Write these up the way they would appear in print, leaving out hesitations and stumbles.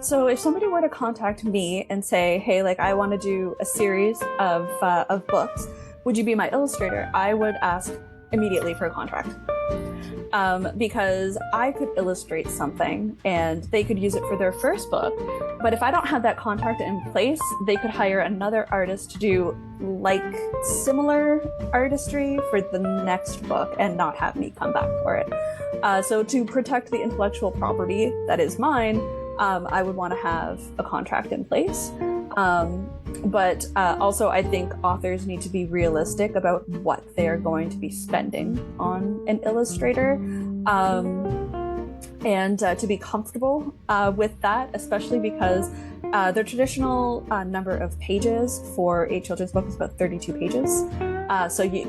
So if somebody were to contact me and say, hey, like I want to do a series of books, would you be my illustrator? I would ask immediately for a contract. Because I could illustrate something and they could use it for their first book. But if I don't have that contract in place, they could hire another artist to do like similar artistry for the next book and not have me come back for it. So to protect the intellectual property that is mine, I would want to have a contract in place. But also I think authors need to be realistic about what they're going to be spending on an illustrator, and to be comfortable with that, especially because the traditional number of pages for a children's book is about 32 pages.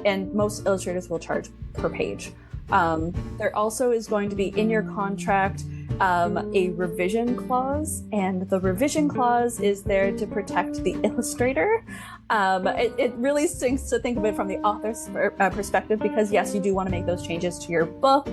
And most illustrators will charge per page. There also is going to be in your contract a revision clause, and the revision clause is there to protect the illustrator. It really stinks to think of it from the author's perspective, because yes, you do want to make those changes to your book,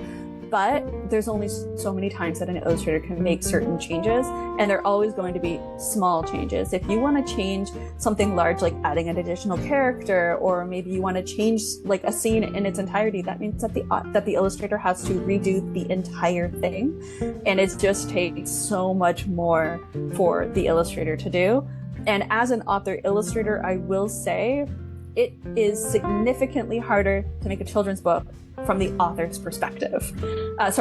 but there's only so many times that an illustrator can make certain changes, and they're always going to be small changes. If you want to change something large, like adding an additional character, or maybe you want to change like a scene in its entirety, that means that the illustrator has to redo the entire thing, and it just takes so much more for the illustrator to do. And as an author illustrator, I will say it is significantly harder to make a children's book from the author's perspective,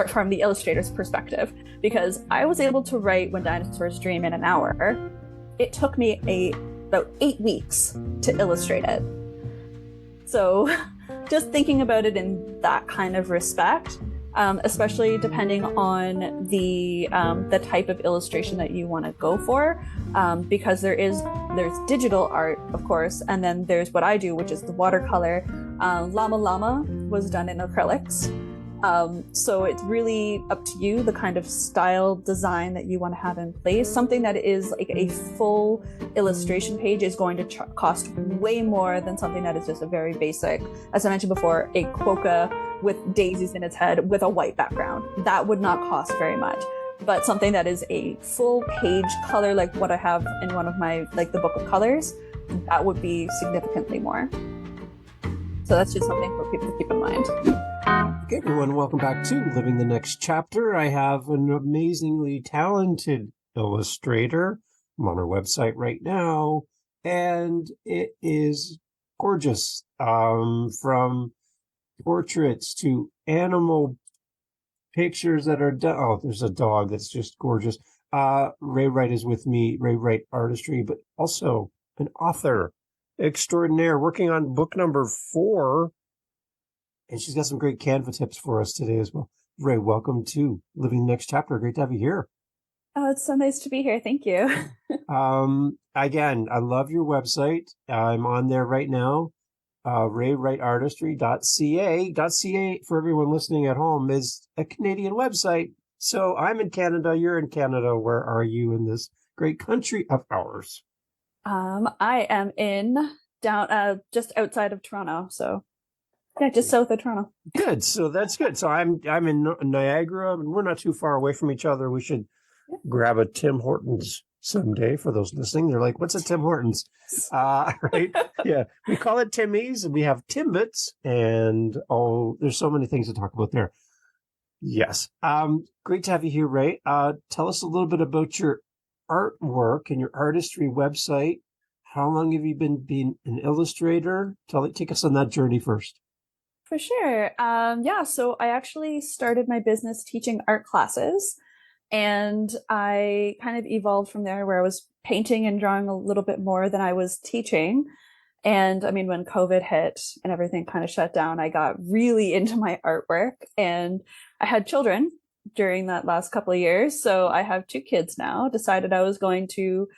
from the illustrator's perspective, because I was able to write When Dinosaurs Dream in an hour. It took me about 8 weeks to illustrate it. So just thinking about it in that kind of respect, especially depending on the type of illustration that you want to go for, because there's digital art, of course, and then there's what I do, which is the watercolor. Llama Llama was done in acrylics. So it's really up to you, the kind of style design that you want to have in place. Something that is like a full illustration page is going to cost way more than something that is just a very basic, as I mentioned before, a quokka with daisies in its head with a white background. That would not cost very much. But something that is a full page color, like what I have in one of my, like the book of colors, that would be significantly more. So that's just something for people to keep in mind. Okay, everyone, welcome back to Living the Next Chapter. I have an amazingly talented illustrator. I'm on her website right now, and it is gorgeous. From portraits to animal pictures that are done. Oh, there's a dog that's just gorgeous. Rae Wright is with me, Rae Wright Artistry, but also an author extraordinaire working on book number 4. And she's got some great Canva tips for us today as well. Rae, welcome to Living the Next Chapter. Great to have you here. Oh, it's so nice to be here. Thank you. Again, I love your website. I'm on there right now. RaeWrightArtistry.ca. .ca, for everyone listening at home, is a Canadian website. So I'm in Canada. You're in Canada. Where are you in this great country of ours? I am in just outside of Toronto. So yeah, just south of Toronto. Good. So that's good. So I'm in Niagara, and we're not too far away from each other. We should grab a Tim Hortons someday. For those listening, they're like, "What's a Tim Hortons?" Right? Yeah, we call it Timmy's, and we have Timbits, and there's so many things to talk about there. Yes. Great to have you here, Rae. Tell us a little bit about your artwork and your artistry website. How long have you been being an illustrator? Take us on that journey first. For sure. So I actually started my business teaching art classes, and I kind of evolved from there, where I was painting and drawing a little bit more than I was teaching. And I mean, when COVID hit and everything kind of shut down, I got really into my artwork, and I had children during that last couple of years. So I have 2 kids now. Decided I was going to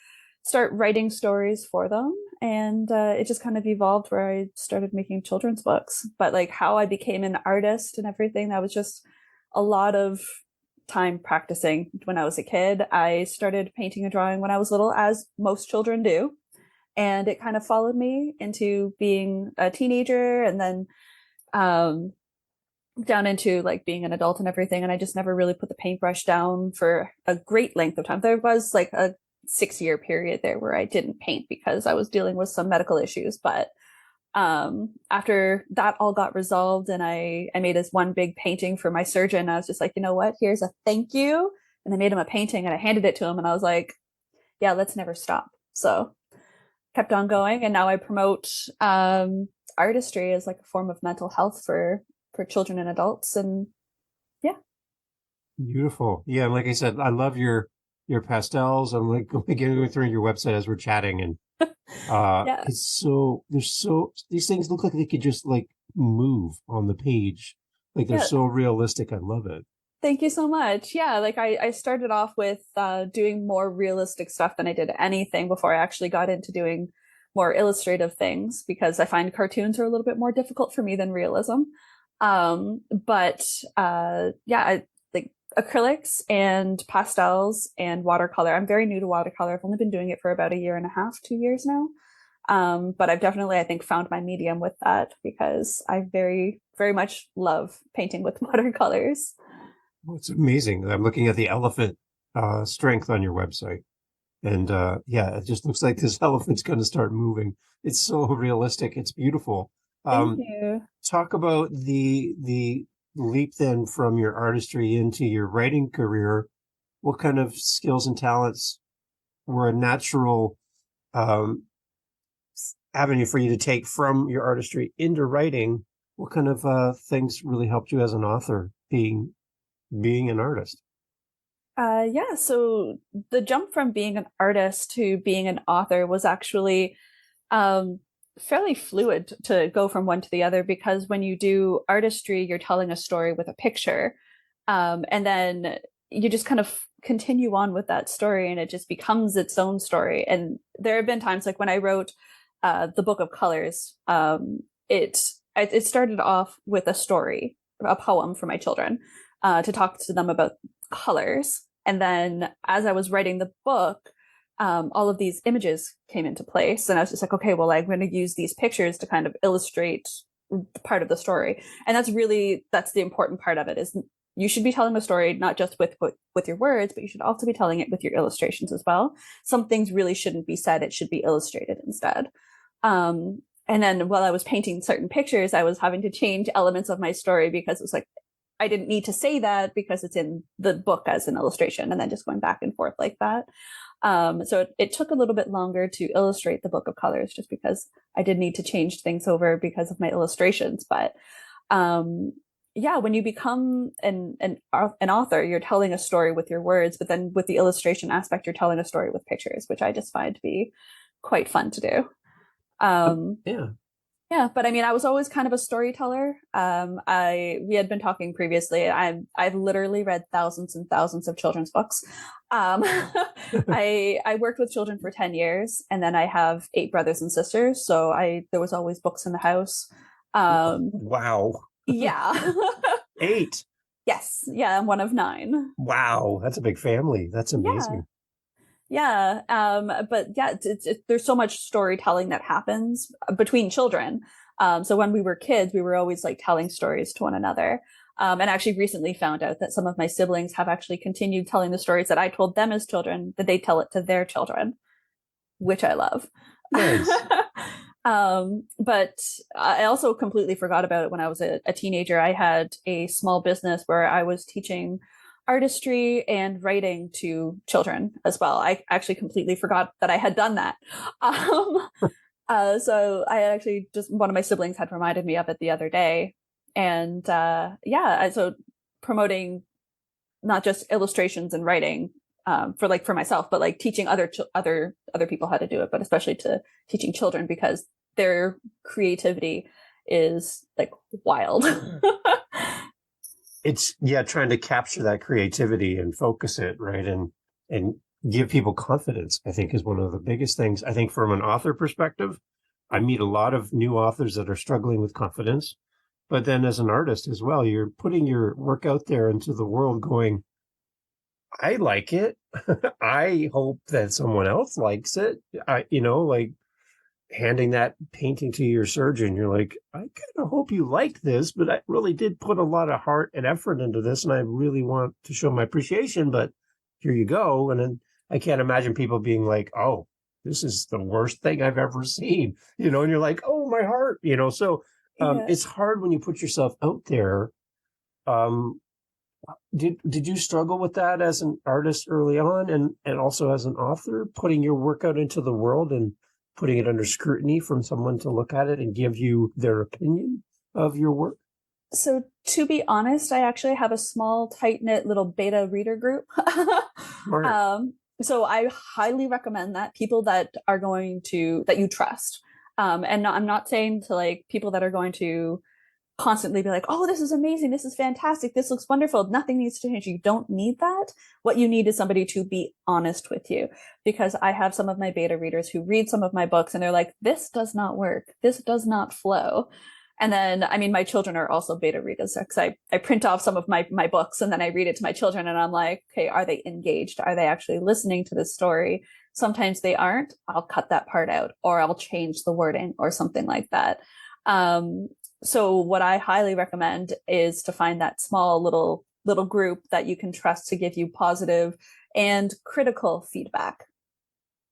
start writing stories for them. And it just kind of evolved where I started making children's books. But like how I became an artist and everything, that was just a lot of time practicing. When I was a kid, I started painting and drawing when I was little, as most children do. And it kind of followed me into being a teenager. And then down into like being an adult and everything, and I just never really put the paintbrush down for a great length of time. There was like a 6 year period there where I didn't paint because I was dealing with some medical issues, but after that all got resolved and I made this one big painting for my surgeon, I was just like, you know what, here's a thank you. And I made him a painting and I handed it to him and I was like, yeah, let's never stop. So kept on going, and now I promote artistry as like a form of mental health for children and adults. And yeah. Beautiful. Yeah, and like I said, I love your pastels. I'm like going through your website as we're chatting, and Yeah. it's so these things look like they could just like move on the page. Like they're Yeah. so realistic. I love it. Thank you so much. Yeah, like I started off with doing more realistic stuff than I did anything before I actually got into doing more illustrative things, because I find cartoons are a little bit more difficult for me than realism. But yeah, like acrylics and pastels and watercolor. I'm very new to watercolor. I've only been doing it for about a year and a half, 2 years now. But I've definitely, I think, found my medium with that because I very, very much love painting with watercolors. Oh, it's amazing. I'm looking at the elephant strength on your website. And yeah, it just looks like this elephant's going to start moving. It's so realistic. It's beautiful. Thank you. Talk about the leap then from your artistry into your writing career. What kind of skills and talents were a natural um, avenue for you to take from your artistry into writing? What kind of things really helped you as an author, being an artist? Yeah, so the jump from being an artist to being an author was actually um, fairly fluid to go from one to the other, because when you do artistry, you're telling a story with a picture. And then you just kind of continue on with that story and it just becomes its own story. And there have been times like when I wrote the Book of Colors, it started off with a story, a poem for my children to talk to them about colors. And then as I was writing the book, all of these images came into place. And I was just like, okay, well, I'm going to use these pictures to kind of illustrate part of the story. And that's the important part of it, is you should be telling the story not just with your words, but you should also be telling it with your illustrations as well. Some things really shouldn't be said. It should be illustrated instead. And then while I was painting certain pictures, I was having to change elements of my story because it was like, I didn't need to say that because it's in the book as an illustration, and then just going back and forth like that. So it took a little bit longer to illustrate the Book of Colors just because I did need to change things over because of my illustrations. But yeah, when you become an author, you're telling a story with your words, but then with the illustration aspect, you're telling a story with pictures, which I just find to be quite fun to do. Yeah. Yeah, but I mean, I was always kind of a storyteller. We had been talking previously. I've literally read thousands and thousands of children's books. I worked with children for 10 years, and then I have 8 brothers and sisters, so there was always books in the house. Wow. Yeah. 8. Yes. Yeah, I'm one of 9. Wow, that's a big family. That's amazing. Yeah. But yeah, there's so much storytelling that happens between children. So when we were kids, we were always like telling stories to one another. And actually recently found out that some of my siblings have actually continued telling the stories that I told them as children, that they tell it to their children, which I love. Nice. But I also completely forgot about it when I was a teenager. I had a small business where I was teaching artistry and writing to children as well. I actually completely forgot that I had done that. So I actually one of my siblings had reminded me of it the other day. And yeah, so promoting not just illustrations and writing for myself, but like teaching other people how to do it, but especially to teaching children because their creativity is like wild. It's trying to capture that creativity and focus it, right? And give people confidence, I think, is one of the biggest things. I think from an author perspective, I meet a lot of new authors that are struggling with confidence. But then as an artist as well, you're putting your work out there into the world going, I like it. I hope that someone else likes it. handing that painting to your surgeon, you're like, I kind of hope you like this, but I really did put a lot of heart and effort into this, and I really want to show my appreciation, but here you go. And then I can't imagine people being like, oh, this is the worst thing I've ever seen, and you're like, oh, my heart, so Yeah. it's hard when you put yourself out there. Did you struggle with that as an artist early on, and also as an author, putting your work out into the world and putting it under scrutiny from someone to look at it and give you their opinion of your work? So to be honest, I actually have a small, tight-knit little beta reader group. Smart. So I highly recommend that people that you trust. And I'm not saying to like people that are going to constantly be like, oh, this is amazing, this is fantastic, this looks wonderful, nothing needs to change. You don't need that. What you need is somebody to be honest with you, because I have some of my beta readers who read some of my books and they're like, this does not work, this does not flow. And then, I mean, my children are also beta readers, because I print off some of my books and then I read it to my children and I'm like, okay, are they engaged? Are they actually listening to this story? Sometimes they aren't. I'll cut that part out, or I'll change the wording or something like that. So what I highly recommend is to find that small little group that you can trust to give you positive and critical feedback.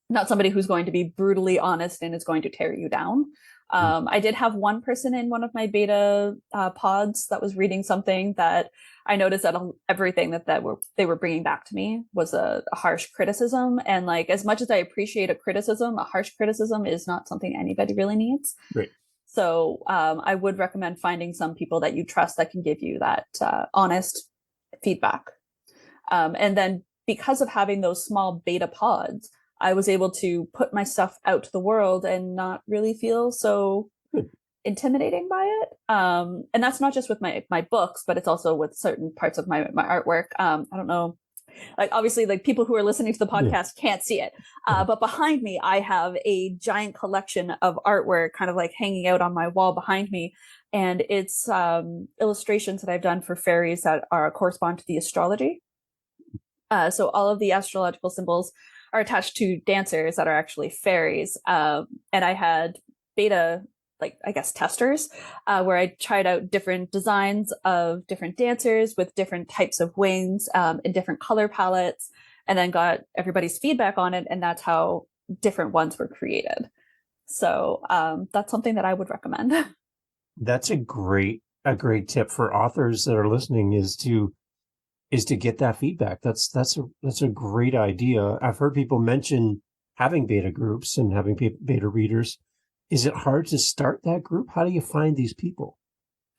Not somebody who's going to be brutally honest and is going to tear you down. I did have one person in one of my beta pods that was reading something that I noticed that everything that they were bringing back to me was a harsh criticism. And like, as much as I appreciate a harsh criticism is not something anybody really needs. Right. So I would recommend finding some people that you trust that can give you that honest feedback. And then because of having those small beta pods, I was able to put my stuff out to the world and not really feel so intimidating by it. And that's not just with my books, but it's also with certain parts of my artwork. I don't know. Like, obviously, like, people who are listening to the podcast can't see it. But behind me, I have a giant collection of artwork kind of like hanging out on my wall behind me. And it's illustrations that I've done for fairies that correspond to the astrology. So all of the astrological symbols are attached to dancers that are actually fairies. And I had beta, like, I guess, testers, where I tried out different designs of different dancers with different types of wings in different color palettes, and then got everybody's feedback on it. And that's how different ones were created. So that's something that I would recommend. That's a great tip for authors that are listening, is to get that feedback. That's a great idea. I've heard people mention having beta groups and having beta readers. Is it hard to start that group? How do you find these people?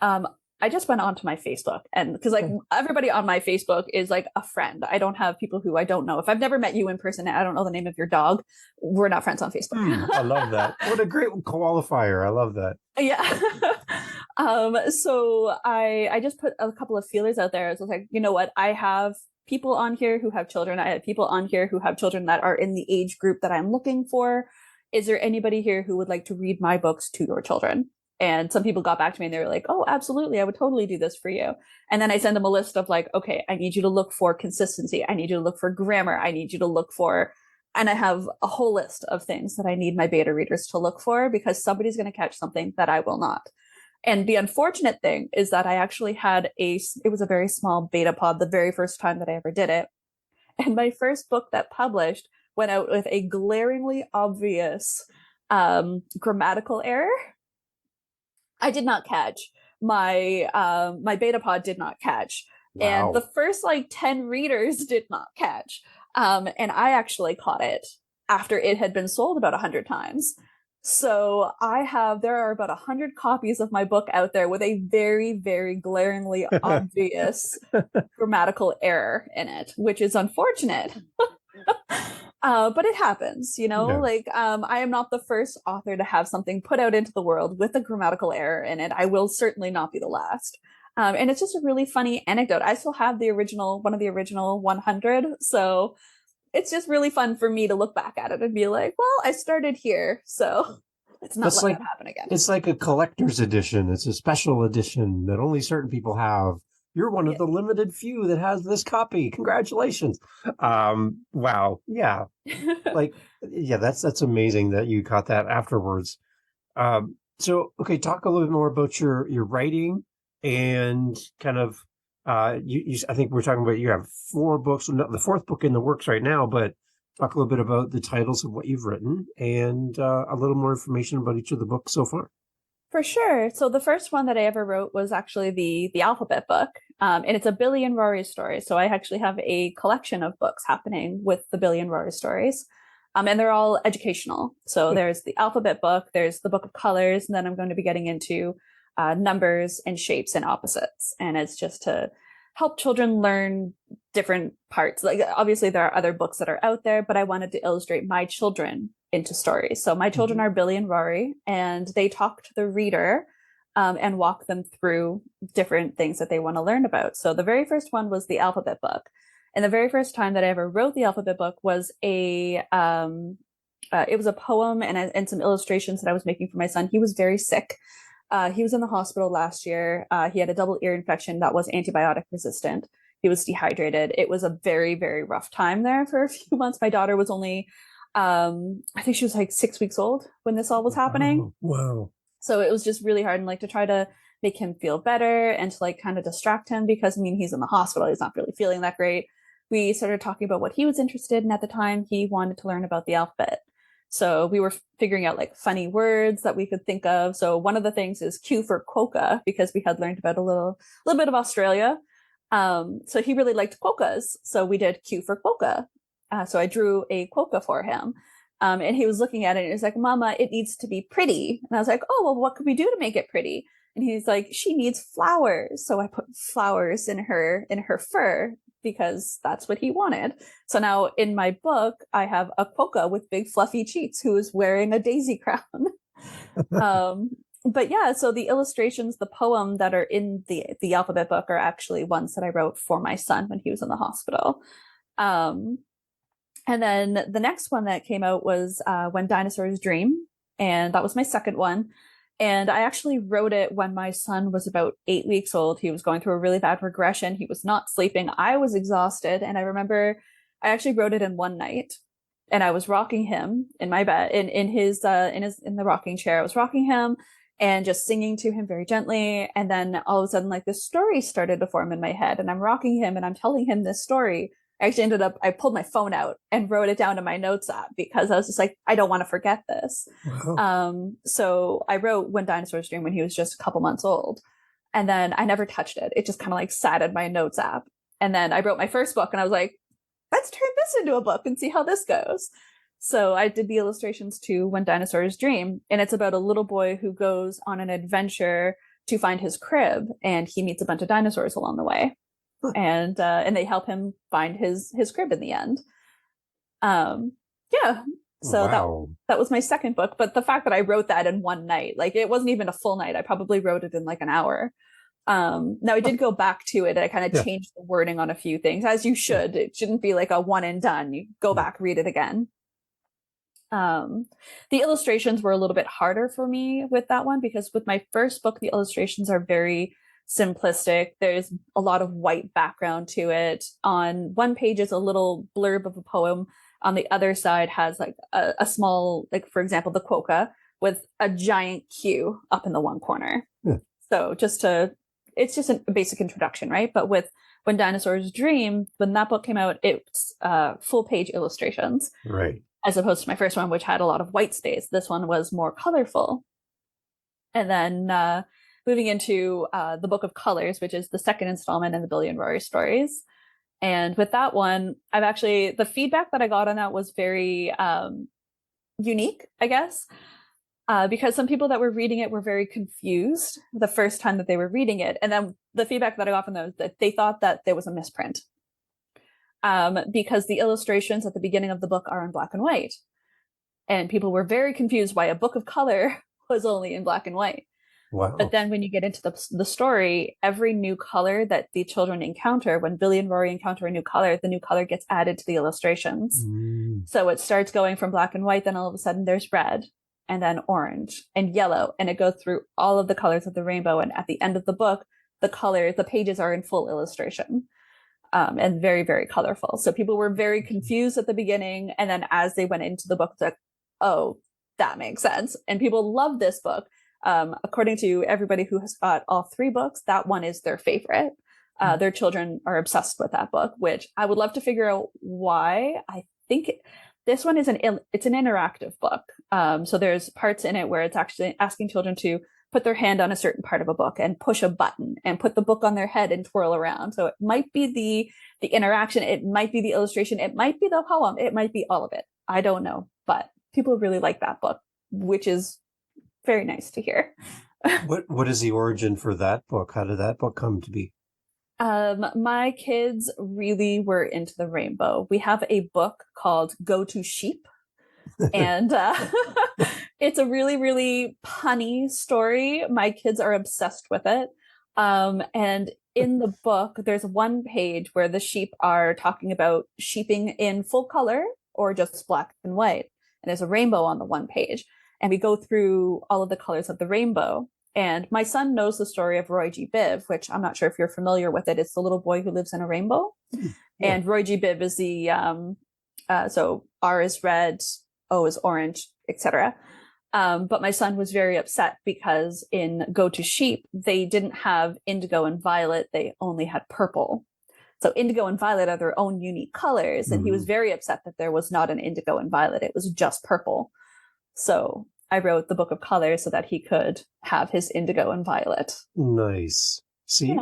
I just went onto my Facebook, and because like everybody on my Facebook is like a friend. I don't have people who I don't know. If I've never met you in person, I don't know the name of your dog, we're not friends on Facebook. I love that. What a great qualifier. I love that. Yeah. So I just put a couple of feelers out there. So it's like, you know what? I have people on here who have children. I have people on here who have children that are in the age group that I'm looking for. Is there anybody here who would like to read my books to your children? And some people got back to me and they were like, oh, absolutely, I would totally do this for you. And then I send them a list of like, okay, I need you to look for consistency. I need you to look for grammar. I need you to look for, and I have a whole list of things that I need my beta readers to look for, because somebody's going to catch something that I will not. And the unfortunate thing is that I actually it was a very small beta pod the very first time that I ever did it. And my first book that published went out with a glaringly obvious grammatical error. I did not catch. My beta pod did not catch. Wow. And the first like 10 readers did not catch. And I actually caught it after it had been sold about 100 times. So there are about 100 copies of my book out there with a very, very glaringly obvious grammatical error in it, which is unfortunate. But it happens, like, I am not the first author to have something put out into the world with a grammatical error in it. I will certainly not be the last. And it's just a really funny anecdote. I still have one of the original 100. So it's just really fun for me to look back at it and be like, well, I started here, so it's not letting it happen again. It's like a collector's edition. It's a special edition that only certain people have. You're one of the limited few that has this copy. Congratulations. Wow. Yeah. Like, yeah, that's amazing that you caught that afterwards. So, okay, talk a little bit more about your writing and kind of, I think we're talking about, you have 4 books, the 4th book in the works right now, but talk a little bit about the titles of what you've written and a little more information about each of the books so far. For sure. So the first one that I ever wrote was actually the alphabet book, and it's a Billy and Rory story. So I actually have a collection of books happening with the Billy and Rory stories, and they're all educational. So there's the alphabet book, there's the book of colors, and then I'm going to be getting into numbers and shapes and opposites, and it's just to help children learn different parts. Like obviously there are other books that are out there, but I wanted to illustrate my children into stories. So my children are Billy and Rory, and they talk to the reader and walk them through different things that they want to learn about. So the very first one was the alphabet book. And the very first time that I ever wrote the alphabet book was it was a poem and some illustrations that I was making for my son. He was very sick. He was in the hospital last year. He had a double ear infection that was antibiotic resistant. He was dehydrated. It was a very, very rough time there for a few months. My daughter was only, I think she was like 6 weeks old when this all was happening. Wow. So it was just really hard, and like to try to make him feel better and to like kind of distract him, because I mean, he's in the hospital. He's not really feeling that great. We started talking about what he was interested in at the time. He wanted to learn about the alphabet. So we were figuring out like funny words that we could think of. So one of the things is Q for quokka, because we had learned about a little bit of Australia. So he really liked quokkas. So we did Q for quokka. So I drew a quokka for him. And he was looking at it and he was like, Mama, it needs to be pretty. And I was like, oh, well, what could we do to make it pretty? And he's like, she needs flowers. So I put flowers in her fur, because that's what he wanted. So now in my book, I have a quokka with big fluffy cheeks who is wearing a daisy crown. But yeah, so the illustrations, the poem that are in the alphabet book are actually ones that I wrote for my son when he was in the hospital. And then the next one that came out was When Dinosaurs Dream. And that was my second one. And I actually wrote it when my son was about 8 weeks old. He was going through a really bad regression. He was not sleeping. I was exhausted. And I remember I actually wrote it in one night, and I was rocking him in my bed, in the rocking chair. I was rocking him and just singing to him very gently. And then all of a sudden, like, this story started to form in my head, and I'm rocking him and I'm telling him this story. I actually I pulled my phone out and wrote it down in my notes app, because I was just like, I don't want to forget this. Wow. So I wrote When Dinosaurs Dream when he was just a couple months old. And then I never touched it. It just kind of like sat in my notes app. And then I wrote my first book and I was like, let's turn this into a book and see how this goes. So I did the illustrations to When Dinosaurs Dream. And it's about a little boy who goes on an adventure to find his crib, and he meets a bunch of dinosaurs along the way. And they help him find his crib in the end. Yeah. So wow. that was my second book. But the fact that I wrote that in one night, like it wasn't even a full night. I probably wrote it in like an hour. Now I did go back to it. I kind of changed the wording on a few things, as you should. It shouldn't be like a one and done. You go back, read it again. The illustrations were a little bit harder for me with that one, because with my first book, the illustrations are very simplistic. There's a lot of white background to it. On one page is a little blurb of a poem. On the other side has like a small, like for example, the quokka with a giant Q up in the one corner. Yeah. So it's just a basic introduction, right? But with When Dinosaurs Dream, when that book came out, it's full page illustrations. Right. As opposed to my first one, which had a lot of white space. This one was more colorful. And then moving into the Book of Colors, which is the second installment in the Billy and Rory stories. And with that one, the feedback that I got on that was very unique, I guess, because some people that were reading it were very confused the first time that they were reading it. And then the feedback that I got from them was that they thought that there was a misprint, because the illustrations at the beginning of the book are in black and white. And people were very confused why a book of color was only in black and white. Wow. But then when you get into the story, every new color that the children encounter, when Billy and Rory encounter a new color, the new color gets added to the illustrations. So it starts going from black and white, then all of a sudden there's red, and then orange and yellow, and it goes through all of the colors of the rainbow. And at the end of the book, the pages are in full illustration. And very, very colorful. So people were very confused at the beginning. And then as they went into the book, it's like, oh, that makes sense. And people love this book. According to everybody who has got all 3 books, that one is their favorite. Their children are obsessed with that book, which I would love to figure out why. I think this one is it's an interactive book. So there's parts in it where it's actually asking children to put their hand on a certain part of a book and push a button and put the book on their head and twirl around. So it might be the interaction, it might be the illustration, it might be the poem, it might be all of it. I don't know, but people really like that book, which is very nice to hear. What is the origin for that book? How did that book come to be? My kids really were into the rainbow. We have a book called Go to Sheep. And it's a really, really punny story. My kids are obsessed with it. And in the book, there's one page where the sheep are talking about sheeping in full color or just black and white. And there's a rainbow on the one page. And we go through all of the colors of the rainbow. And my son knows the story of Roy G. Biv, which I'm not sure if you're familiar with it. It's the little boy who lives in a rainbow. Yeah. And Roy G. Biv is the, so R is red, O is orange, etc. But my son was very upset because in Go to Sheep, they didn't have indigo and violet. They only had purple. So indigo and violet are their own unique colors. And he was very upset that there was not an indigo and violet. It was just purple. So I wrote the book of colors so that he could have his indigo and violet. Nice. See,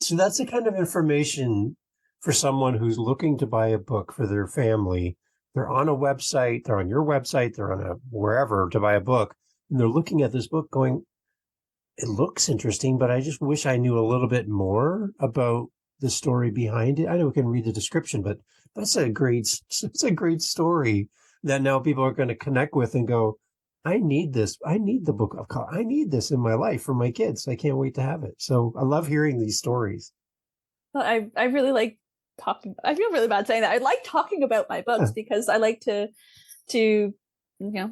So that's the kind of information for someone who's looking to buy a book for their family. They're on a website, they're on your website, they're on a wherever to buy a book, and they're looking at this book going, it looks interesting, but I just wish I knew a little bit more about the story behind it. I know we can read the description, but that's a great story that now people are going to connect with and go, I need this. I need the book of color. I need this in my life for my kids. I can't wait to have it. So I love hearing these stories. Well, I really like talking. I feel really bad saying that. I like talking about my books because I like to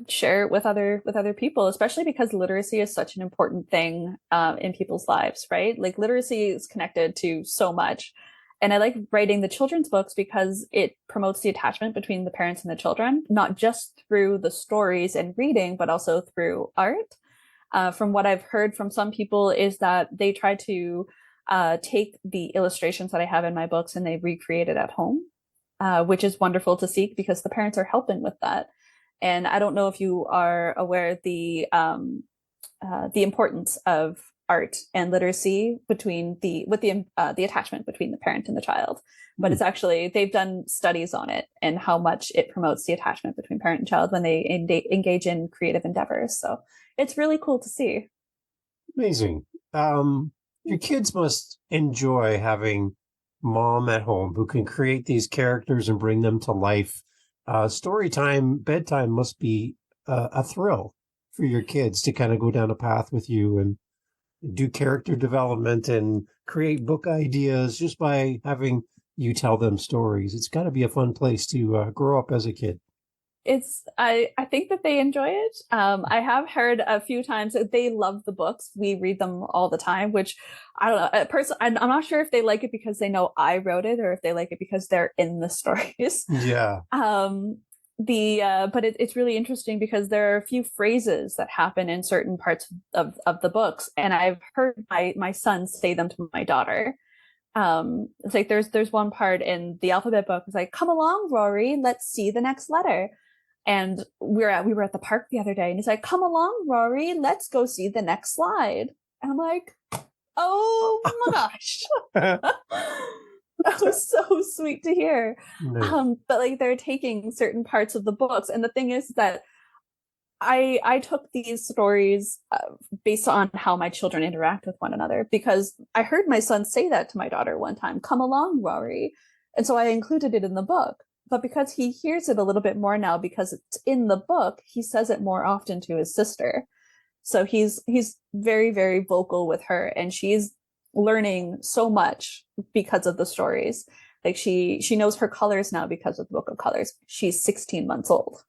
share it with other people, especially because literacy is such an important thing in people's lives, right? Like literacy is connected to so much. And I like writing the children's books because it promotes the attachment between the parents and the children, not just through the stories and reading, but also through art. From what I've heard from some people is that they try to take the illustrations that I have in my books and they recreate it at home, which is wonderful to see because the parents are helping with that. And I don't know if you are aware the importance of art and literacy between the attachment between the parent and the child. But it's actually, they've done studies on it and how much it promotes the attachment between parent and child when they engage in creative endeavors. So it's really cool to see. Amazing. Your kids must enjoy having mom at home who can create these characters and bring them to life. Story time, bedtime must be a thrill for your kids to kind of go down a path with you and do character development and create book ideas just by having you tell them stories. It's got to be a fun place to grow up as a kid. I think that they enjoy it. I have heard a few times that they love the books. We read them all the time, which I don't know. I'm not sure if they like it because they know I wrote it or if they like it because they're in the stories. Yeah. But it's really interesting because there are a few phrases that happen in certain parts of the books, and I've heard my son say them to my daughter. It's like there's one part in the alphabet book. It's like, "Come along, Rory, let's see the next letter." And we were at the park the other day, and he's like, "Come along, Rory, let's go see the next slide." And I'm like, "Oh my gosh." That was so sweet to hear. Nice. But like they're taking certain parts of the books. And the thing is that I took these stories based on how my children interact with one another, because I heard my son say that to my daughter one time, "Come along, Rory." And so I included it in the book. But because he hears it a little bit more now, because it's in the book, he says it more often to his sister. So he's very, very vocal with her, and she's learning so much because of the stories. Like she knows her colors now because of the book of colors. She's 16 months old.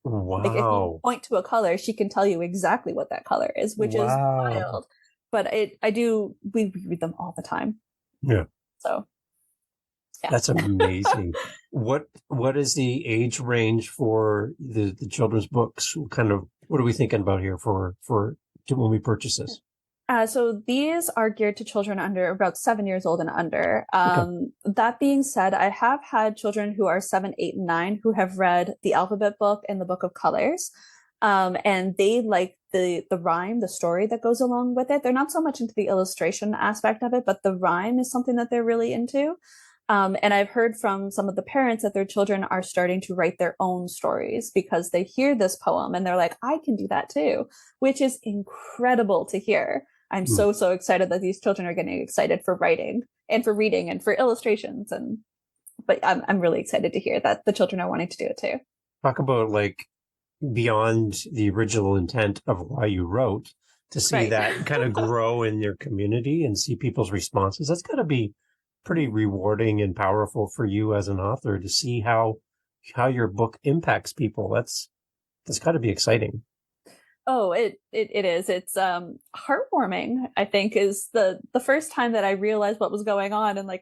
Wow. Like if you point to a color, she can tell you exactly what that color is, which is wild. but we read them all the time. Yeah. So yeah. That's amazing. What is the age range for the children's books? What are we thinking about here for when we purchase this? So these are geared to children under about 7 years old and under. Okay. That being said, I have had children who are 7, 8, and 9 who have read the alphabet book and the book of colors. And they like the rhyme, the story that goes along with it. They're not so much into the illustration aspect of it, but the rhyme is something that they're really into. And I've heard from some of the parents that their children are starting to write their own stories because they hear this poem and they're like, I can do that too, which is incredible to hear. I'm so excited that these children are getting excited for writing and for reading and for illustrations. But I'm really excited to hear that the children are wanting to do it too. Talk about like beyond the original intent of why you wrote, to see that kind of grow in your community and see people's responses. That's got to be pretty rewarding and powerful for you as an author to see how your book impacts people. That's got to be exciting. Oh, it is. It's heartwarming, I think, is the first time that I realized what was going on. And like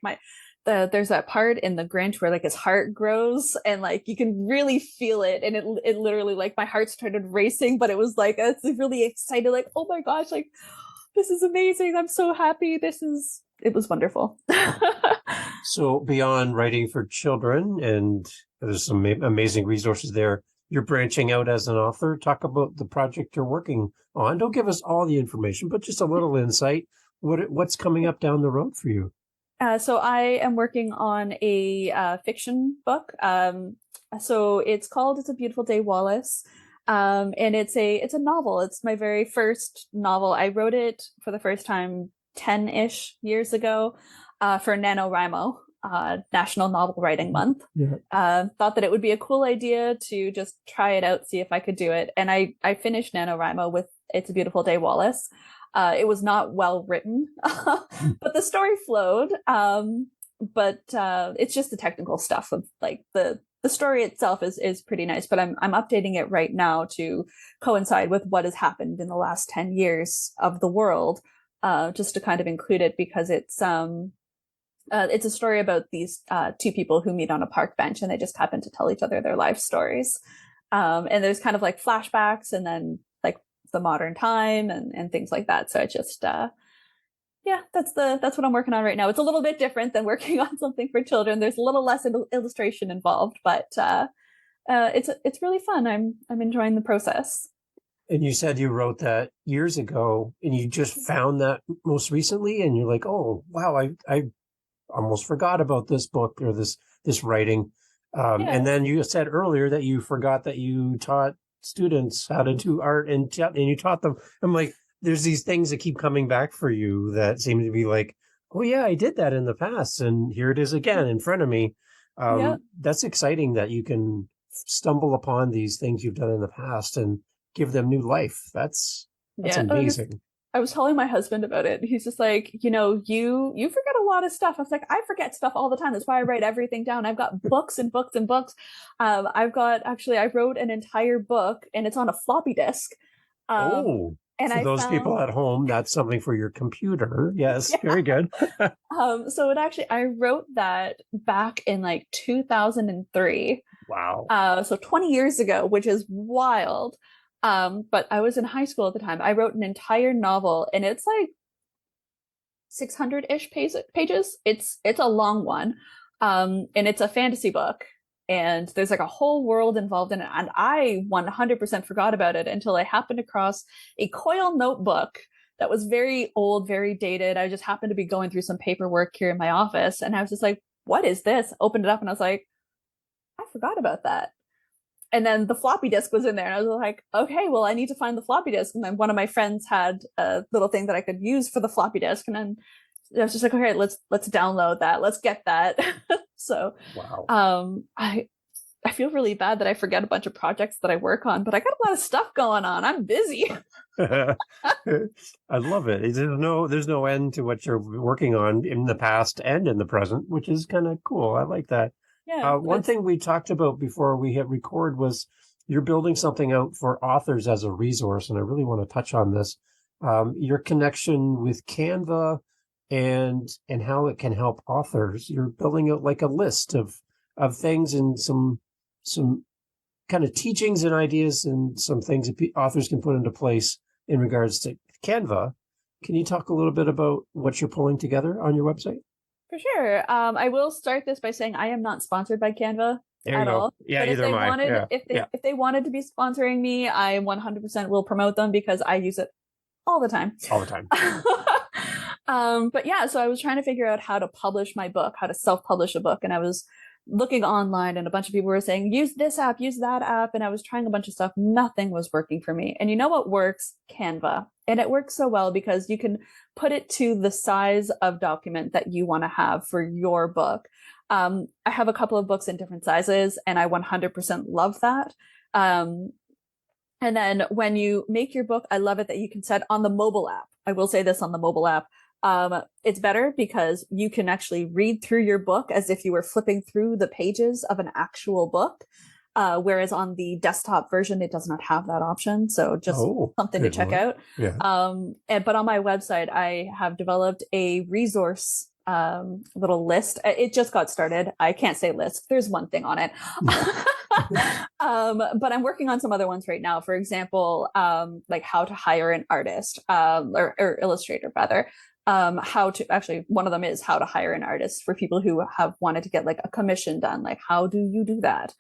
there's that part in the Grinch where like his heart grows and like you can really feel it. And it literally like my heart started racing, but it was like it's really excited, like, oh my gosh, like this is amazing. I'm so happy. It was wonderful. So beyond writing for children, and there's some amazing resources there, you're branching out as an author. Talk about the project you're working on. Don't give us all the information, but just a little insight. What's coming up down the road for you? So I am working on a fiction book. So it's called "It's a Beautiful Day, Wallace," and it's a novel. It's my very first novel. I wrote it for the first time 10-ish years ago for NaNoWriMo, National Novel Writing Month. Yeah. Thought that it would be a cool idea to just try it out, see if I could do it. And I finished NaNoWriMo with It's a Beautiful Day, Wallace. It was not well written, but the story flowed. But it's just the technical stuff of like the story itself is pretty nice, but I'm updating it right now to coincide with what has happened in the last 10 years of the world, just to kind of include it because it's a story about these two people who meet on a park bench and they just happen to tell each other their life stories. And there's kind of like flashbacks and then like the modern time and things like that. So it just, that's what I'm working on right now. It's a little bit different than working on something for children. There's a little less illustration involved, but it's really fun. I'm enjoying the process. And you said you wrote that years ago and you just found that most recently and you're like, oh, wow, I almost forgot about this book or this writing. And then you said earlier that you forgot that you taught students how to do art and you taught them. I'm like, there's these things that keep coming back for you that seem to be like, oh yeah, I did that in the past. And here it is again in front of me. That's exciting that you can stumble upon these things you've done in the past and give them new life. That's amazing. I was telling my husband about it. He's just like, you forget a lot of stuff. I was like, I forget stuff all the time. That's why I write everything down. I've got books and books and books. I wrote an entire book and it's on a floppy disk. And for those people at home, that's something for your computer. Yes, very good. I wrote that back in like 2003. Wow. So 20 years ago, which is wild. But I was in high school at the time. I wrote an entire novel and it's like 600-ish pages. It's a long one. And it's a fantasy book and there's like a whole world involved in it. And I 100% forgot about it until I happened across a Coil notebook that was very old, very dated. I just happened to be going through some paperwork here in my office and I was just like, what is this? Opened it up and I was like, I forgot about that. And then the floppy disk was in there and I was like, okay, well, I need to find the floppy disk. And then one of my friends had a little thing that I could use for the floppy disk. And then I was just like, okay, let's download that. Let's get that. So, wow. I feel really bad that I forget a bunch of projects that I work on, but I got a lot of stuff going on. I'm busy. I love it. There's no end to what you're working on in the past and in the present, which is kind of cool. I like that. Yeah. One thing we talked about before we hit record was you're building something out for authors as a resource, and I really want to touch on this. your connection with Canva and how it can help authors. You're building out like a list of things and some kind of teachings and ideas and some things that authors can put into place in regards to Canva. Can you talk a little bit about what you're pulling together on your website? For sure. I will start this by saying I am not sponsored by Canva There you at go. all. Yeah, But if either they am I. wanted, Yeah. if they wanted to be sponsoring me, I 100% will promote them because I use it all the time. All the time. But yeah, so I was trying to figure out how to publish my book, how to self-publish a book, and I was looking online, and a bunch of people were saying, use this app, use that app, and I was trying a bunch of stuff. Nothing was working for me. And you know what works? Canva. And it works so well because you can put it to the size of document that you want to have for your book. I have a couple of books in different sizes, and I 100% love that. And then when you make your book, I love it that you can set on the mobile app. I will say this on the mobile app. It's better because you can actually read through your book as if you were flipping through the pages of an actual book. Whereas on the desktop version, it does not have that option. So just something to check out. Yeah. But on my website, I have developed a resource little list. It just got started. I can't say list. There's one thing on it. But I'm working on some other ones right now. For example, like how to hire an artist, or illustrator rather. How to actually, one of them is how to hire an artist for people who have wanted to get like a commission done. Like, how do you do that?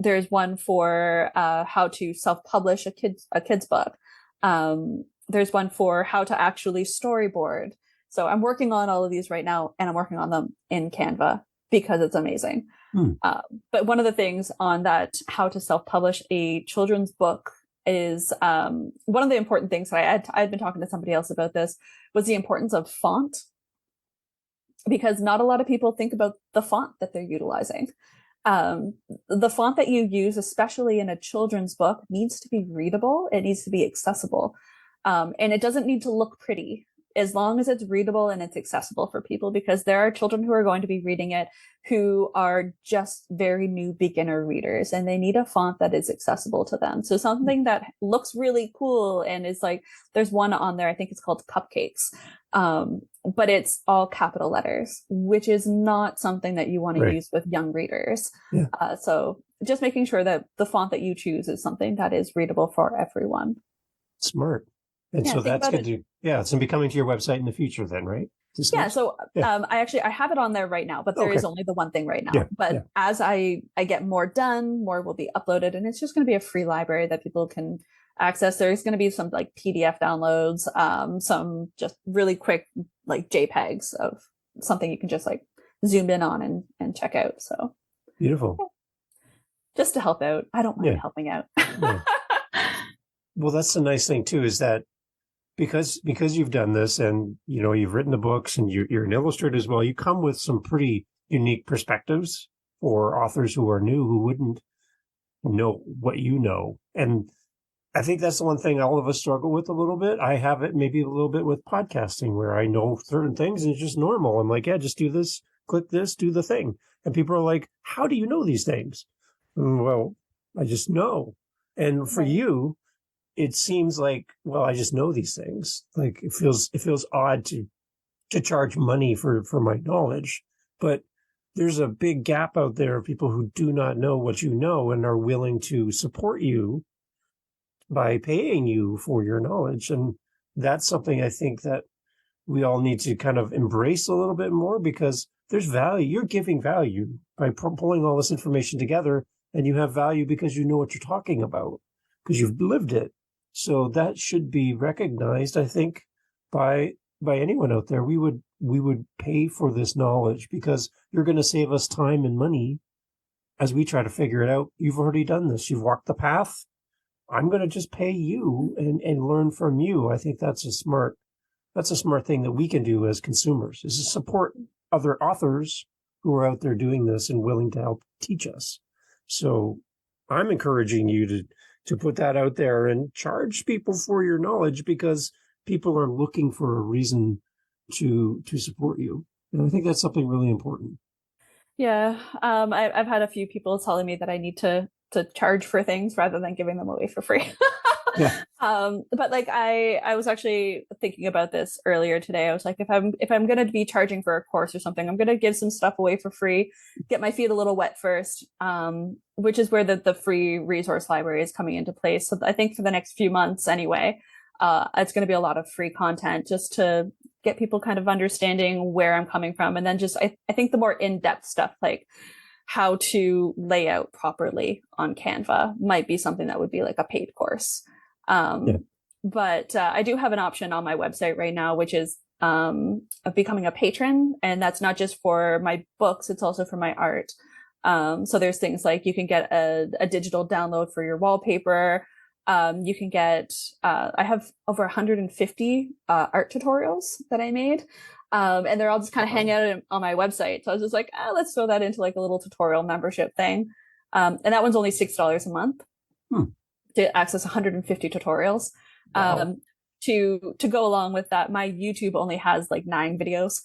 There's one for how to self-publish a kid's book. There's one for how to actually storyboard. So I'm working on all of these right now, and I'm working on them in Canva because it's amazing. But one of the things on that how to self-publish a children's book is one of the important things that I'd been talking to somebody else about this was the importance of font, because not a lot of people think about the font that they're utilizing. The font that you use, especially in a children's book, needs to be readable. It needs to be accessible. And it doesn't need to look pretty, as long as it's readable and it's accessible for people, because there are children who are going to be reading it who are just very new beginner readers, and they need a font that is accessible to them. So something that looks really cool and is like, there's one on there, I think it's called Cupcakes. But it's all capital letters, which is not something that you want to use with young readers. Yeah. So just making sure that the font that you choose is something that is readable for everyone. Smart. And so that's good to, it's going to be coming to your website in the future then, right? Yeah. So I have it on there right now, but there is only the one thing right now. But as I get more done, more will be uploaded, and it's just going to be a free library that people can access. There's going to be some like PDF downloads, some just really quick like JPEGs of something you can just like zoom in on and check out. So beautiful. Just to help out. I don't mind helping out. Well, that's the nice thing too, is that because you've done this and, you know, you've written the books and you're an illustrator as well, you come with some pretty unique perspectives for authors who are new, who wouldn't know what you know. And I think that's the one thing all of us struggle with a little bit. I have it maybe a little bit with podcasting, where I know certain things and it's just normal. I'm like, just do this, click this, do the thing. And people are like, how do you know these things? Well, I just know. And for you, it seems like, well, I just know these things. Like it feels odd to charge money for my knowledge, but there's a big gap out there of people who do not know what you know and are willing to support you by paying you for your knowledge. And that's something I think that we all need to kind of embrace a little bit more, because there's value. You're giving value by pulling all this information together, and you have value because you know what you're talking about, because you've lived it. So that should be recognized, I think, by anyone out there. We would pay for this knowledge because you're going to save us time and money as we try to figure it out. You've already done this. You've walked the path. I'm going to just pay you and learn from you. I think that's a smart thing that we can do as consumers, is to support other authors who are out there doing this and willing to help teach us. So I'm encouraging you to put that out there and charge people for your knowledge, because people are looking for a reason to support you. And I think that's something really important. Yeah. I've had a few people telling me that I need to charge for things rather than giving them away for free. Yeah. But like I was actually thinking about this earlier today. I was like, if I'm gonna be charging for a course or something, I'm gonna give some stuff away for free, get my feet a little wet first, which is where the free resource library is coming into place. So I think for the next few months anyway, it's going to be a lot of free content just to get people kind of understanding where I'm coming from. And then just, I think the more in-depth stuff, like how to lay out properly on Canva might be something that would be like a paid course. Yeah. But I do have an option on my website right now, which is of becoming a patron. And that's not just for my books, it's also for my art. So there's things like you can get a digital download for your wallpaper. You can get, I have over 150 art tutorials that I made. And they're all just kind of hanging out on my website. So I was just like, let's throw that into like a little tutorial membership thing. And that one's only $6 a month to access 150 tutorials. Wow. To go along with that, my YouTube only has like 9 videos.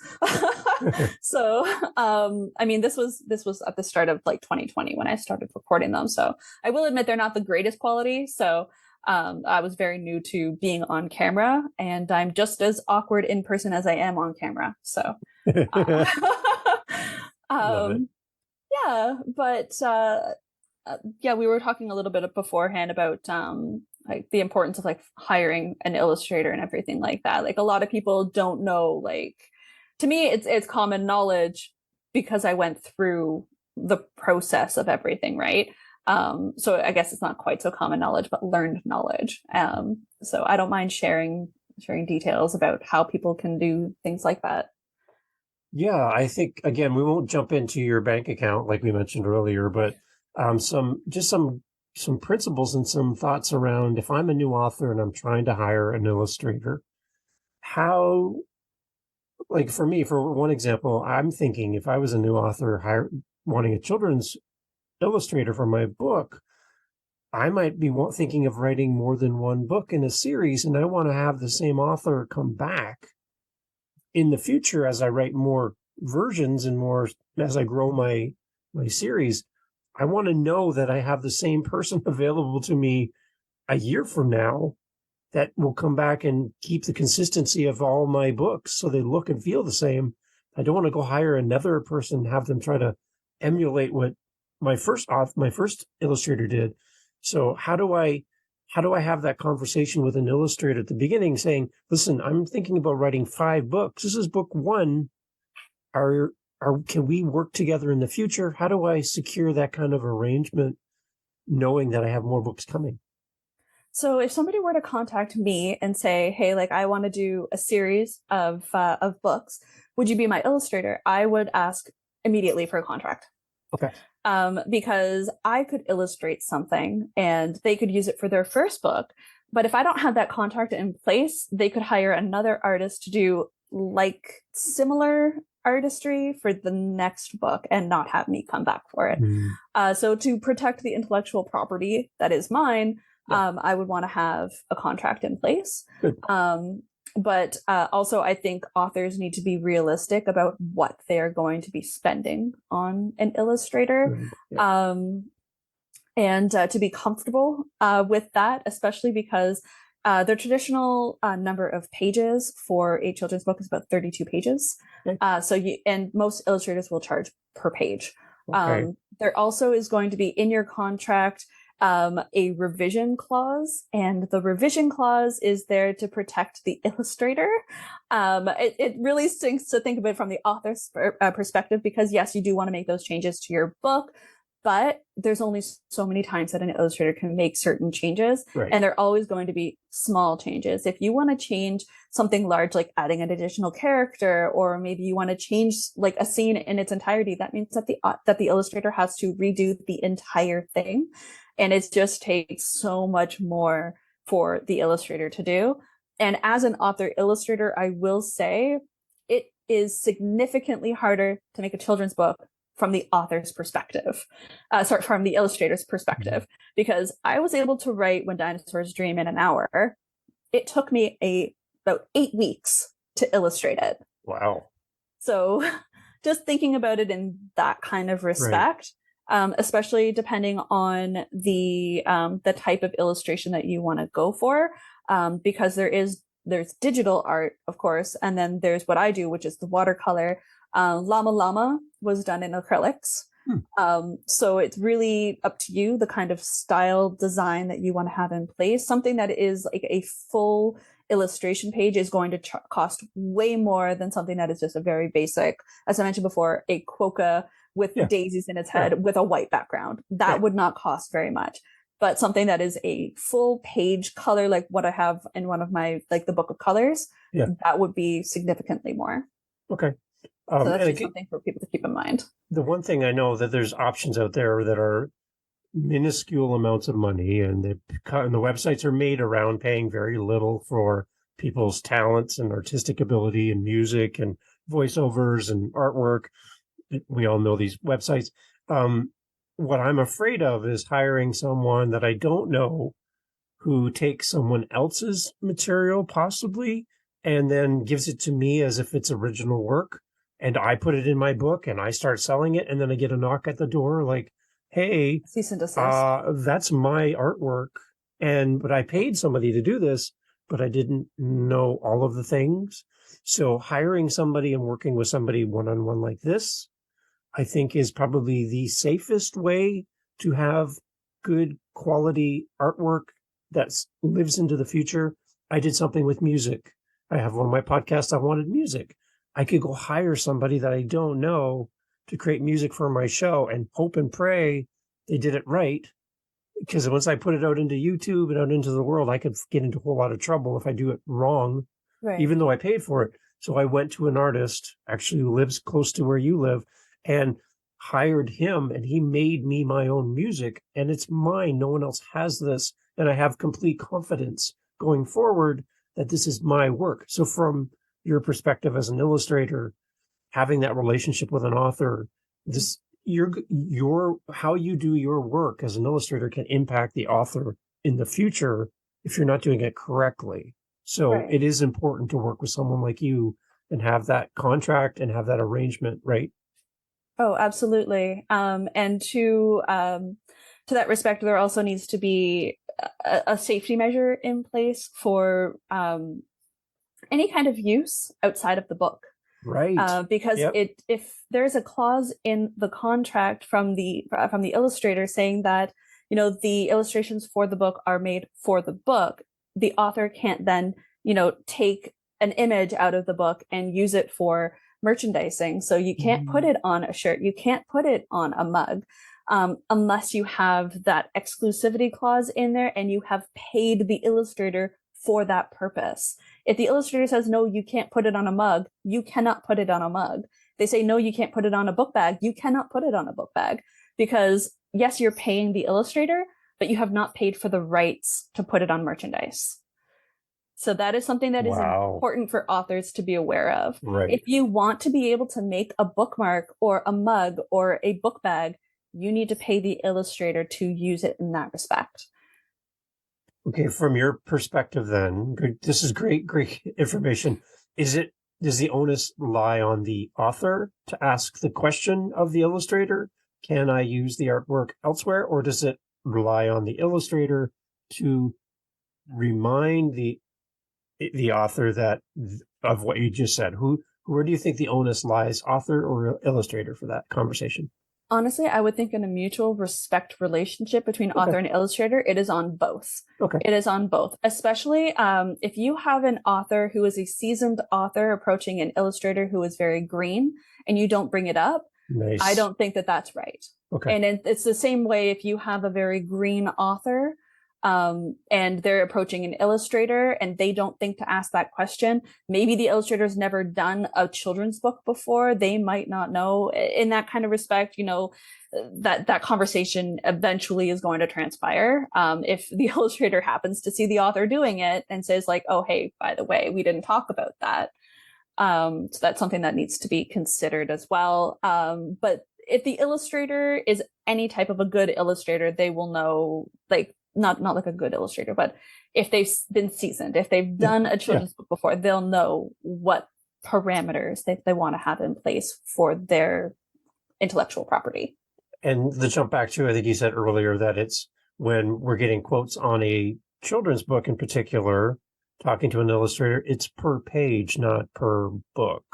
So, I mean, this was at the start of like 2020 when I started recording them. So I will admit they're not the greatest quality. So, I was very new to being on camera, and I'm just as awkward in person as I am on camera. So, Love it. yeah, but, yeah, we were talking a little bit beforehand about, like the importance of like hiring an illustrator and everything like that. Like a lot of people don't know, like, to me, it's common knowledge because I went through the process of everything, right? So I guess it's not quite so common knowledge, but learned knowledge. So I don't mind sharing details about how people can do things like that. Yeah, I think again we won't jump into your bank account like we mentioned earlier, but some principles and some thoughts around if I'm a new author and I'm trying to hire an illustrator, how, like for me, for one example, I'm thinking if I was a new author wanting a children's illustrator for my book, I might be thinking of writing more than one book in a series, and I want to have the same author come back in the future as I write more versions and more as I grow my series. I want to know that I have the same person available to me a year from now that will come back and keep the consistency of all my books so they look and feel the same. I don't want to go hire another person and have them try to emulate what my first illustrator did. So how do I have that conversation with an illustrator at the beginning saying, listen, I'm thinking about writing 5 books. This is book 1. Can we work together in the future? How do I secure that kind of arrangement knowing that I have more books coming? So if somebody were to contact me and say, "Hey, like I want to do a series of books, would you be my illustrator?" I would ask immediately for a contract. Okay. Because I could illustrate something and they could use it for their first book, but if I don't have that contract in place, they could hire another artist to do like similar artistry for the next book and not have me come back for it. So to protect the intellectual property that is mine, I would want to have a contract in place. Good. But also, I think authors need to be realistic about what they're going to be spending on an illustrator. Yeah. And to be comfortable with that, especially because the traditional number of pages for a children's book is about 32 pages. Okay. And most illustrators will charge per page. Okay. There also is going to be in your contract a revision clause, and the revision clause is there to protect the illustrator. It really stinks to think of it from the author's perspective, because yes, you do want to make those changes to your book, but there's only so many times that an illustrator can make certain changes, right. And they're always going to be small changes. If you want to change something large, like adding an additional character, or maybe you want to change like a scene in its entirety, that means that the illustrator has to redo the entire thing. And it just takes so much more for the illustrator to do. And as an author illustrator, I will say it is significantly harder to make a children's book from the author's perspective. From the illustrator's perspective, because I was able to write When Dinosaurs Dream in an hour. It took me about 8 weeks to illustrate it. Wow. So just thinking about it in that kind of respect, especially depending on the type of illustration that you want to go for, because there's digital art, of course, and then there's what I do, which is the watercolor. Llama Llama was done in acrylics. So it's really up to you, the kind of style design that you want to have in place. Something that is like a full illustration page is going to cost way more than something that is just a very basic, as I mentioned before, a quokka with daisies in its head with a white background. That would not cost very much. But something that is a full page color, like what I have in one of my, like the book of colors, that would be significantly more. Okay. So that's just something for people to keep in mind. The one thing I know that there's options out there that are minuscule amounts of money, and the websites are made around paying very little for people's talents and artistic ability and music and voiceovers and artwork. We all know these websites. What I'm afraid of is hiring someone that I don't know who takes someone else's material possibly and then gives it to me as if it's original work. And I put it in my book and I start selling it. And then I get a knock at the door like, hey, cease and desist. That's my artwork. But I paid somebody to do this, but I didn't know all of the things. So hiring somebody and working with somebody one-on-one like this, I think is probably the safest way to have good quality artwork that lives into the future. I did something with music. I have one of my podcasts. I wanted music. I could go hire somebody that I don't know to create music for my show and hope and pray they did it right. Because once I put it out into YouTube and out into the world, I could get into a whole lot of trouble if I do it wrong, even though I paid for it. So I went to an artist, actually who lives close to where you live, and hired him, and he made me my own music, and it's mine. No one else has this, and I have complete confidence going forward that this is my work. So from your perspective as an illustrator, having that relationship with an author, this your how you do your work as an illustrator can impact the author in the future if you're not doing it correctly. So it is important to work with someone like you and have that contract and have that arrangement, right? Oh, absolutely. And to that respect, there also needs to be a safety measure in place for any kind of use outside of the book. Right. Because if there's a clause in the contract from the illustrator saying that, the illustrations for the book are made for the book, the author can't then, take an image out of the book and use it for merchandising. So you can't put it on a shirt. You can't put it on a mug, unless you have that exclusivity clause in there and you have paid the illustrator for that purpose. If the illustrator says, no, you can't put it on a mug, you cannot put it on a mug. They say, no, you can't put it on a book bag. You cannot put it on a book bag because yes, you're paying the illustrator, but you have not paid for the rights to put it on merchandise. So that is something that is important for authors to be aware of. Right. If you want to be able to make a bookmark or a mug or a book bag, you need to pay the illustrator to use it in that respect. Okay, from your perspective then, this is great information. Does the onus lie on the author to ask the question of the illustrator? Can I use the artwork elsewhere? Or does it rely on the illustrator to remind the author that of what you just said? Where do you think the onus lies, author or illustrator, for that conversation? Honestly, I would think in a mutual respect relationship between author and illustrator, it is on both. Okay. It is on both, especially if you have an author who is a seasoned author approaching an illustrator who is very green and you don't bring it up. Nice. I don't think that that's right. Okay. And it's the same way if you have a very green author and they're approaching an illustrator and they don't think to ask that question. Maybe the illustrator's never done a children's book before. They might not know. In that kind of respect, that conversation eventually is going to transpire. If the illustrator happens to see the author doing it and says like, oh, hey, by the way, we didn't talk about that. So that's something that needs to be considered as well. But if the illustrator is any type of a good illustrator, they will know, like, not like a good illustrator, but if they've been seasoned, if they've done a children's book before, they'll know what parameters they want to have in place for their intellectual property. And the jump back to, I think you said earlier that it's when we're getting quotes on a children's book in particular, talking to an illustrator, it's per page, not per book.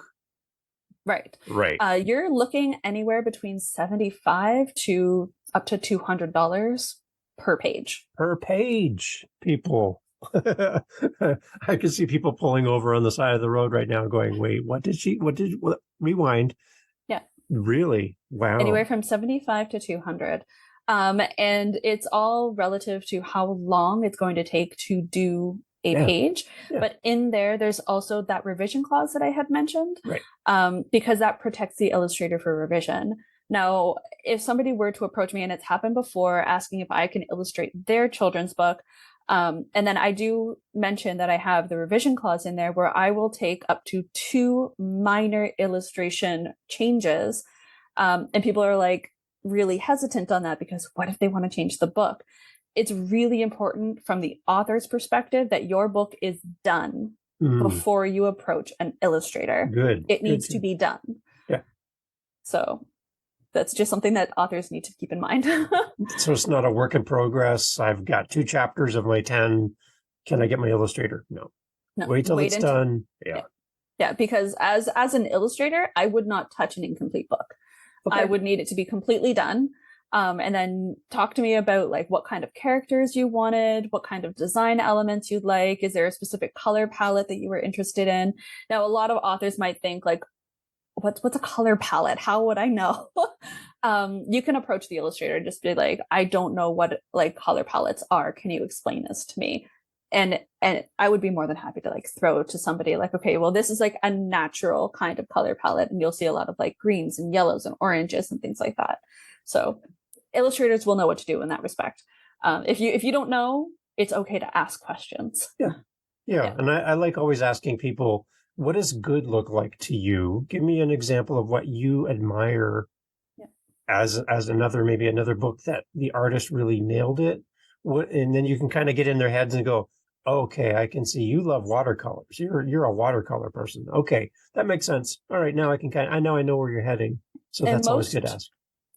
Right. Right. You're looking anywhere between $75 to up to $200 per page. Per page, people. I can see people pulling over on the side of the road right now going, wait, what? Rewind. Yeah. Really? Wow. Anywhere from 75 to 200. And it's all relative to how long it's going to take to do a page. Yeah. But in there's also that revision clause that I had mentioned, right? Because that protects the illustrator for revision. Now, if somebody were to approach me, and it's happened before, asking if I can illustrate their children's book, and then I do mention that I have the revision clause in there where I will take up to 2 minor illustration changes. And people are like really hesitant on that because what if they want to change the book? It's really important from the author's perspective that your book is done before you approach an illustrator. Good. It needs to be done. Yeah. So that's just something that authors need to keep in mind. So it's not a work in progress. I've got 2 chapters of my 10. Can I get my illustrator? No. Wait till it's done. Yeah, because as an illustrator, I would not touch an incomplete book. Okay. I would need it to be completely done. And then talk to me about like what kind of characters you wanted, what kind of design elements you'd like. Is there a specific color palette that you were interested in? Now, a lot of authors might think like, what's a color palette? How would I know? You can approach the illustrator and just be like, I don't know what like color palettes are. Can you explain this to me? And I would be more than happy to like throw to somebody like, okay, well, this is like a natural kind of color palette. And you'll see a lot of like greens and yellows and oranges and things like that. So illustrators will know what to do in that respect. If you don't know, it's okay to ask questions. Yeah. And I like always asking people, what does good look like to you? Give me an example of what you admire as maybe another book that the artist really nailed it. And then you can kind of get in their heads and go, okay, I can see you love watercolors. You're a watercolor person. Okay, that makes sense. All right, now I know where you're heading. So that's always good to ask.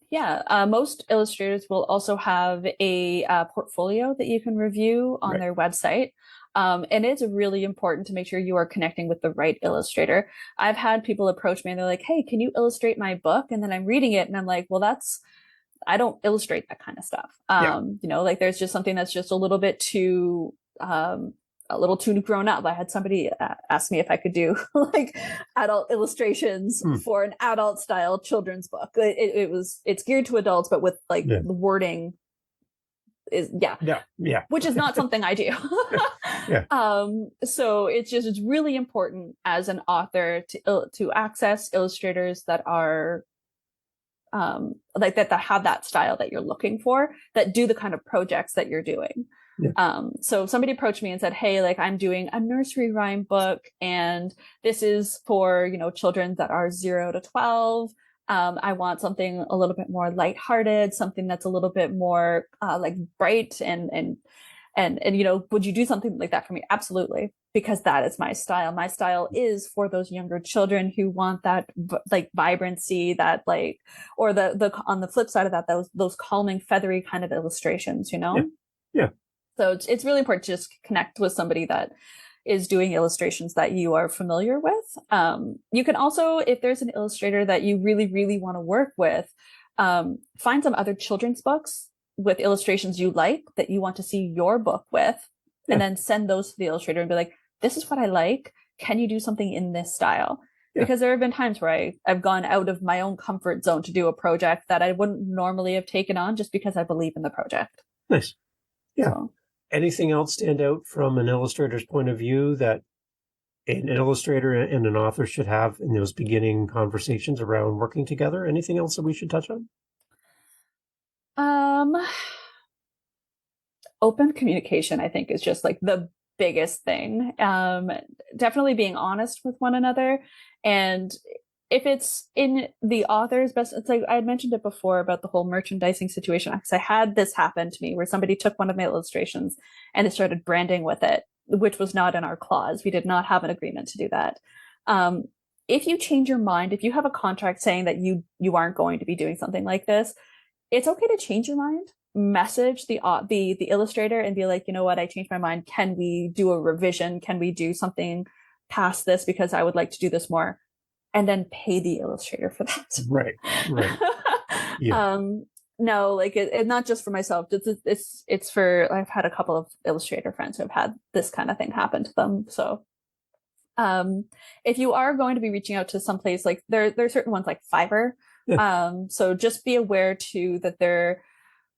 Yeah, most illustrators will also have a portfolio that you can review on their website. And it's really important to make sure you are connecting with the right illustrator. I've had people approach me and they're like, hey, can you illustrate my book? And then I'm reading it and I'm like, well, I don't illustrate that kind of stuff. You know, like there's just something that's just a little bit too, a little too grown up. I had somebody ask me if I could do like adult illustrations for an adult style children's book. It's geared to adults, but with like the wording is which is not something I do. So it's really important as an author to access illustrators that are like that have that style that you're looking for, that do the kind of projects that you're doing. So somebody approached me and said, hey, like I'm doing a nursery rhyme book and this is for, you know, children that are 0 to 12. I want something a little bit more lighthearted, something that's a little bit more like bright and you know, would you do something like that for me? Absolutely. Because that is my style. My style is for those younger children who want that like vibrancy, that like, or the on the flip side of that, those calming, feathery kind of illustrations, you know? Yeah. So it's really important to just connect with somebody that is doing illustrations that you are familiar with. You can also, if there's an illustrator that you really, really want to work with, find some other children's books with illustrations you like that you want to see your book with, and then send those to the illustrator and be like, this is what I like. Can you do something in this style? Because there have been times where I've gone out of my own comfort zone to do a project that I wouldn't normally have taken on just because I believe in the project. Nice. Yeah. So, anything else stand out from an illustrator's point of view that an illustrator and an author should have in those beginning conversations around working together? Anything else that we should touch on? Open communication, I think, is just like the biggest thing. Definitely being honest with one another. And if it's in the author's best, it's like I had mentioned it before about the whole merchandising situation, because I had this happen to me where somebody took one of my illustrations and they started branding with it, which was not in our clause. We did not have an agreement to do that. If you change your mind, if you have a contract saying that you aren't going to be doing something like this, it's okay to change your mind. Message the illustrator and be like, you know what, I changed my mind. Can we do a revision? Can we do something past this because I would like to do this more? And then pay the illustrator for that. Right. Yeah. No, like it not just for myself. It's for, I've had a couple of illustrator friends who have had this kind of thing happen to them. So if you are going to be reaching out to some place, like there are certain ones like Fiverr. Yeah. So just be aware too that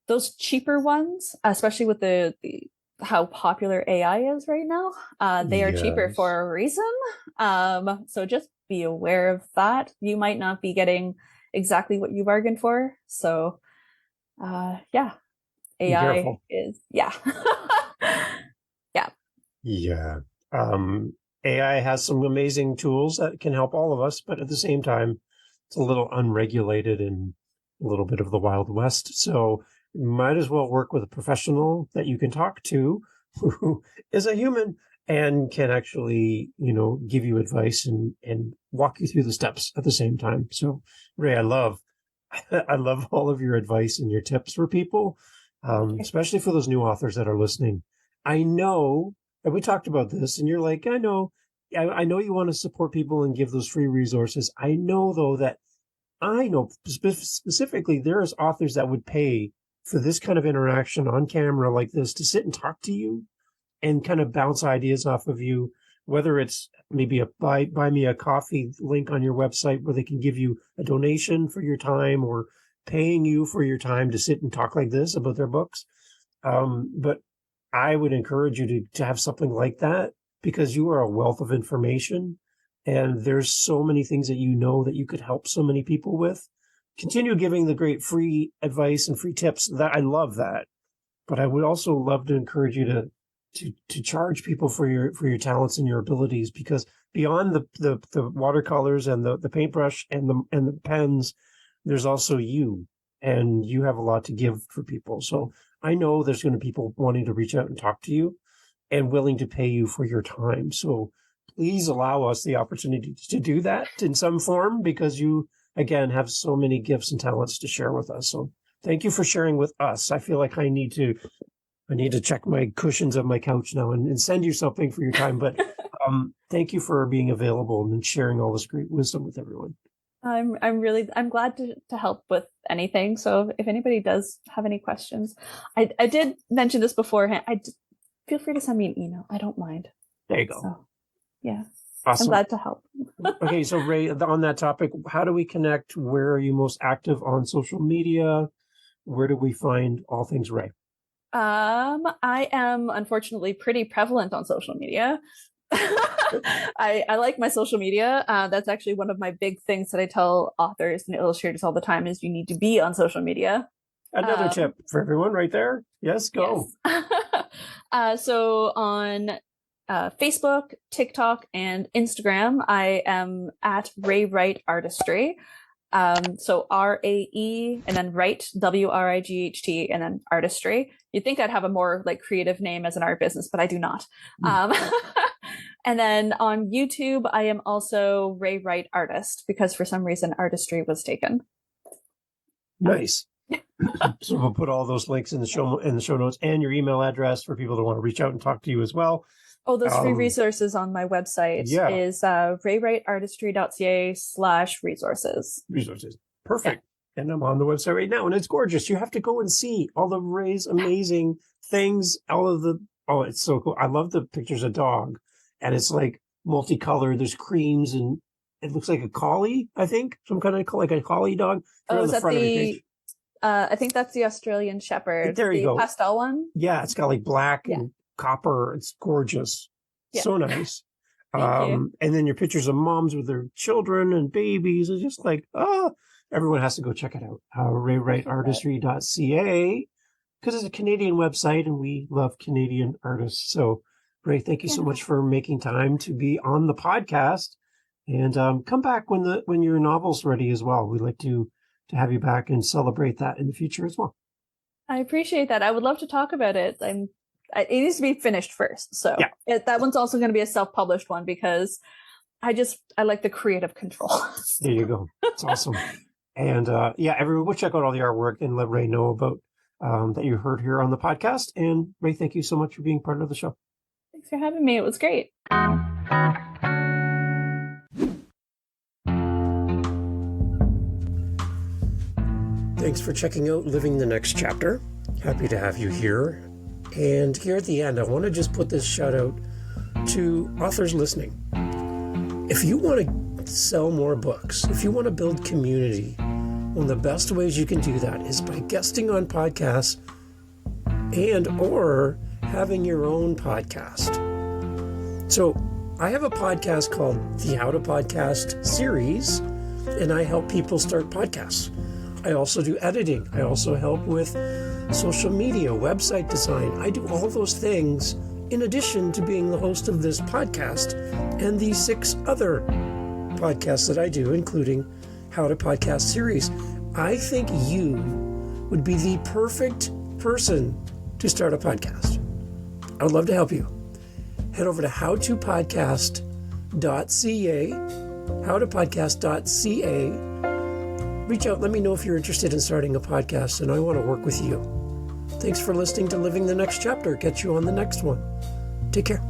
those cheaper ones, especially with the how popular AI is right now, they are cheaper for a reason. So just be aware of that. You might not be getting exactly what you bargained for. So yeah, AI is, yeah. Yeah. Yeah. AI has some amazing tools that can help all of us, but at the same time, it's a little unregulated and a little bit of the Wild West. So you might as well work with a professional that you can talk to who is a human and can actually, give you advice and walk you through the steps at the same time. So Rae, I love all of your advice and your tips for people, especially for those new authors that are listening. I know, and we talked about this, and you're like, I know you want to support people and give those free resources. I know, though, that specifically there's authors that would pay for this kind of interaction on camera like this to sit and talk to you and kind of bounce ideas off of you, whether it's maybe a buy me a coffee link on your website where they can give you a donation for your time or paying you for your time to sit and talk like this about their books. But I would encourage you to have something like that because you are a wealth of information and there's so many things that that you could help so many people with. Continue giving the great free advice and free tips. That I love that. But I would also love to encourage you to charge people for your talents and your abilities, because beyond the watercolors and the paintbrush and the pens, there's also you, and you have a lot to give for people. So I know there's going to be people wanting to reach out and talk to you and willing to pay you for your time. So please allow us the opportunity to do that in some form, because you, again, have so many gifts and talents to share with us. So thank you for sharing with us. I feel like I need to check my cushions of my couch now and send you something for your time. But thank you for being available and sharing all this great wisdom with everyone. I'm glad to help with anything. So if anybody does have any questions, I did mention this beforehand. Feel free to send me an email. I don't mind. There you go. So, yeah. Awesome. I'm glad to help. Okay, so Rae, on that topic, how do we connect? Where are you most active on social media? Where do we find all things Rae? I am unfortunately pretty prevalent on social media. I like my social media. That's actually one of my big things that I tell authors and illustrators all the time is you need to be on social media. Another tip for everyone right there. Yes, go. Yes. So on Facebook, TikTok, and Instagram, I am at Rae Wright Artistry. So Rae and then Wright, Wright, and then Artistry. You'd think I'd have a more like creative name as an art business, but I do not. And then on YouTube, I am also Rae Wright Artist because for some reason Artistry was taken. Nice. So we'll put all those links in the show notes and your email address for people to want to reach out and talk to you as well. Oh, those free resources on my website is raewrightartistry.ca/resources. Resources. Perfect. Yeah. And I'm on the website right now, and it's gorgeous. You have to go and see all of Rae's amazing things. It's so cool. I love the pictures of dog, and it's like multicolored. There's creams, and it looks like a collie, I think. Some kind of like a collie dog. Oh, is that I think that's the Australian Shepherd. There you go. The pastel one? Yeah, it's got like black and copper. It's gorgeous. Yeah. So nice. Thank you. And then your pictures of moms with their children and babies. It's just like, everyone has to go check it out. raewrightartistry.ca, because it's a Canadian website and we love Canadian artists. So, Rae, thank you so much for making time to be on the podcast. And come back when your novel's ready as well. We'd like to have you back and celebrate that in the future as well. I appreciate that. I would love to talk about it. It needs to be finished first. So that one's also going to be a self-published one because I like the creative control. There you go. It's awesome. And yeah, everyone, go check out all the artwork and let Rae know about that you heard here on the podcast. And Rae, thank you so much for being part of the show. Thanks for having me. It was great. Thanks for checking out Living the Next Chapter. Happy to have you here. And here at the end, I want to just put this shout out to authors listening. If you want to sell more books, if you want to build community, one of the best ways you can do that is by guesting on podcasts and or having your own podcast. So I have a podcast called the How to Podcast series, and I help people start podcasts. I also do editing. I also help with social media, website design. I do all those things in addition to being the host of this podcast and the 6 other podcasts that I do, including How to Podcast series. I think you would be the perfect person to start a podcast. I would love to help you. Head over to howtopodcast.ca, howtopodcast.ca. Reach out, let me know if you're interested in starting a podcast, and I want to work with you. Thanks for listening to Living the Next Chapter. Catch you on the next one. Take care.